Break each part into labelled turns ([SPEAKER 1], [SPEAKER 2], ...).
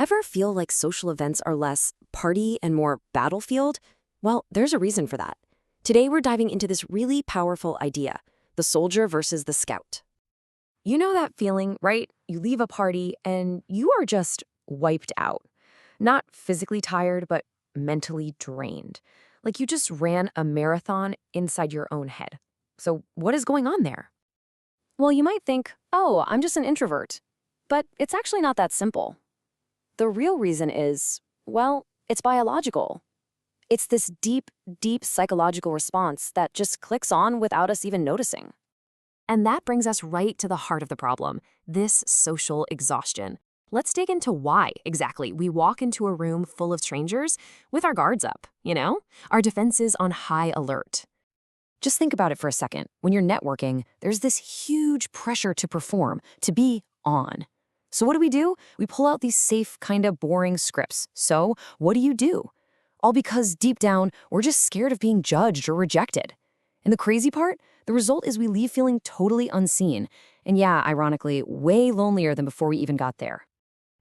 [SPEAKER 1] Ever feel like social events are less party and more battlefield? Well, there's a reason for that. Today we're diving into this really powerful idea, the soldier versus the scout. You know that feeling, right? You leave a party and you are just wiped out. Not physically tired, but mentally drained. Like you just ran a marathon inside your own head. So what is going on there? Well, you might think, oh, I'm just an introvert. But it's actually not that simple. The real reason is, well, it's biological. It's this deep, deep psychological response that just clicks on without us even noticing. And that brings us right to the heart of the problem, this social exhaustion. Let's dig into why, exactly, we walk into a room full of strangers with our guards up, our defenses on high alert. Just think about it for a second. When you're networking, there's this huge pressure to perform, to be on. So what do? We pull out these safe, kind of boring scripts. So what do? All because deep down, we're just scared of being judged or rejected. And the crazy part? The result is we leave feeling totally unseen. And yeah, ironically, way lonelier than before we even got there.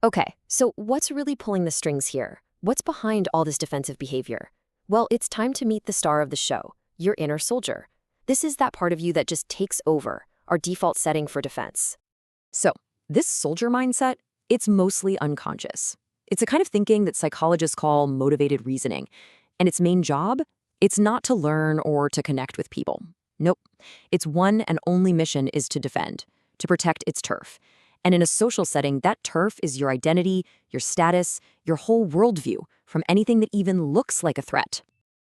[SPEAKER 1] Okay, so what's really pulling the strings here? What's behind all this defensive behavior? Well, it's time to meet the star of the show, your inner soldier. This is that part of you that just takes over, our default setting for defense. So, this soldier mindset, it's mostly unconscious. It's a kind of thinking that psychologists call motivated reasoning. And its main job? It's not to learn or to connect with people. Nope. Its one and only mission is to defend, to protect its turf. And in a social setting, that turf is your identity, your status, your whole worldview, from anything that even looks like a threat.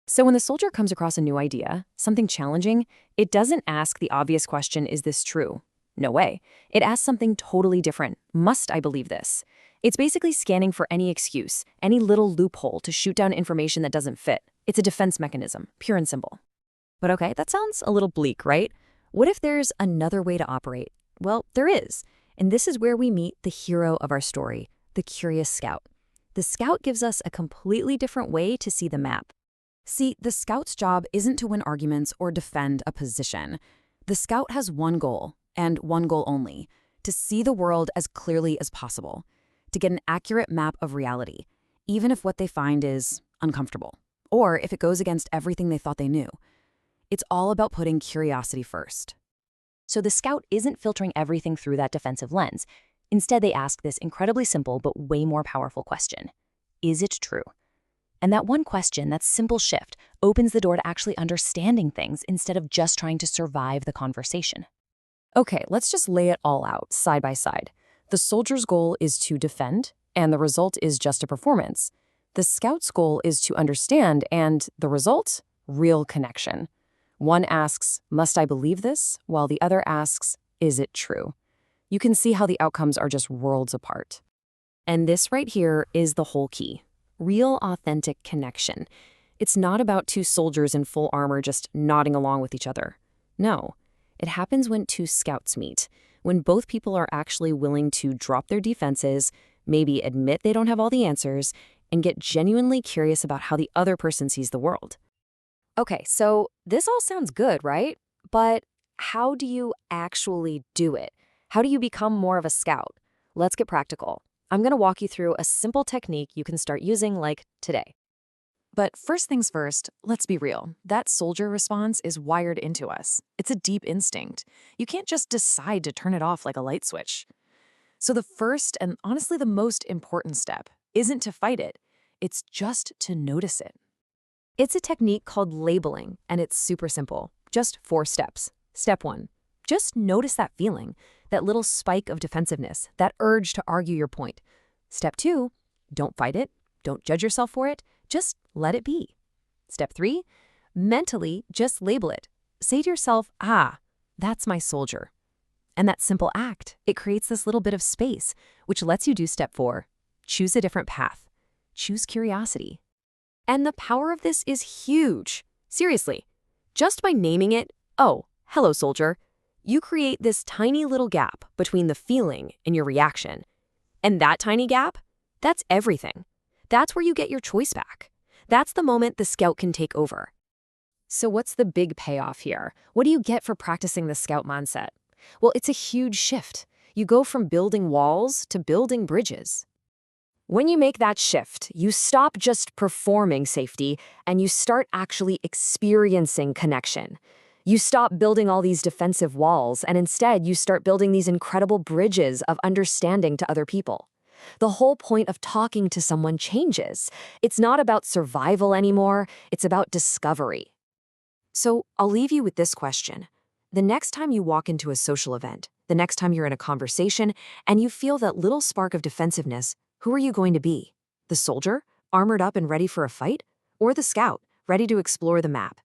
[SPEAKER 1] So when the soldier comes across a new idea, something challenging, it doesn't ask the obvious question, is this true? No way. It asks something totally different. Must I believe this? It's basically scanning for any excuse, any little loophole to shoot down information that doesn't fit. It's a defense mechanism, pure and simple. But okay, that sounds a little bleak, right? What if there's another way to operate? Well, there is. And this is where we meet the hero of our story, the curious scout. The scout gives us a completely different way to see the map. See, the scout's job isn't to win arguments or defend a position. The scout has one goal, and one goal only, to see the world as clearly as possible, to get an accurate map of reality, even if what they find is uncomfortable, or if it goes against everything they thought they knew. It's all about putting curiosity first. So the scout isn't filtering everything through that defensive lens. Instead, they ask this incredibly simple but way more powerful question. Is it true? And that one question, that simple shift, opens the door to actually understanding things instead of just trying to survive the conversation. Okay, let's just lay it all out, side by side. The soldier's goal is to defend, and the result is just a performance. The scout's goal is to understand, and the result? Real connection. One asks, must I believe this? While the other asks, is it true? You can see how the outcomes are just worlds apart. And this right here is the whole key. Real, authentic connection. It's not about two soldiers in full armor just nodding along with each other. No. It happens when two scouts meet, when both people are actually willing to drop their defenses, maybe admit they don't have all the answers, and get genuinely curious about how the other person sees the world. Okay, so this all sounds good, right? But how do you actually do it? How do you become more of a scout? Let's get practical. I'm going to walk you through a simple technique you can start using like today. But first things first, let's be real. That soldier response is wired into us. It's a deep instinct. You can't just decide to turn it off like a light switch. So the first and honestly the most important step isn't to fight it. It's just to notice it. It's a technique called labeling, and it's super simple. Just 4 steps. Step 1, just notice that feeling, that little spike of defensiveness, that urge to argue your point. Step 2, don't fight it. Don't judge yourself for it. Just let it be. Step 3, mentally just label it. Say to yourself, that's my soldier. And that simple act, it creates this little bit of space, which lets you do step 4. Choose a different path. Choose curiosity. And the power of this is huge. Seriously, just by naming it, oh, hello, soldier, you create this tiny little gap between the feeling and your reaction. And that tiny gap, that's everything. That's where you get your choice back. That's the moment the scout can take over. So what's the big payoff here? What do you get for practicing the scout mindset? Well, it's a huge shift. You go from building walls to building bridges. When you make that shift, you stop just performing safety and you start actually experiencing connection. You stop building all these defensive walls and instead you start building these incredible bridges of understanding to other people. The whole point of talking to someone changes. It's not about survival anymore, it's about discovery. So I'll leave you with this question. The next time you walk into a social event, the next time you're in a conversation, and you feel that little spark of defensiveness, who are you going to be? The soldier, armored up and ready for a fight? Or the scout, ready to explore the map?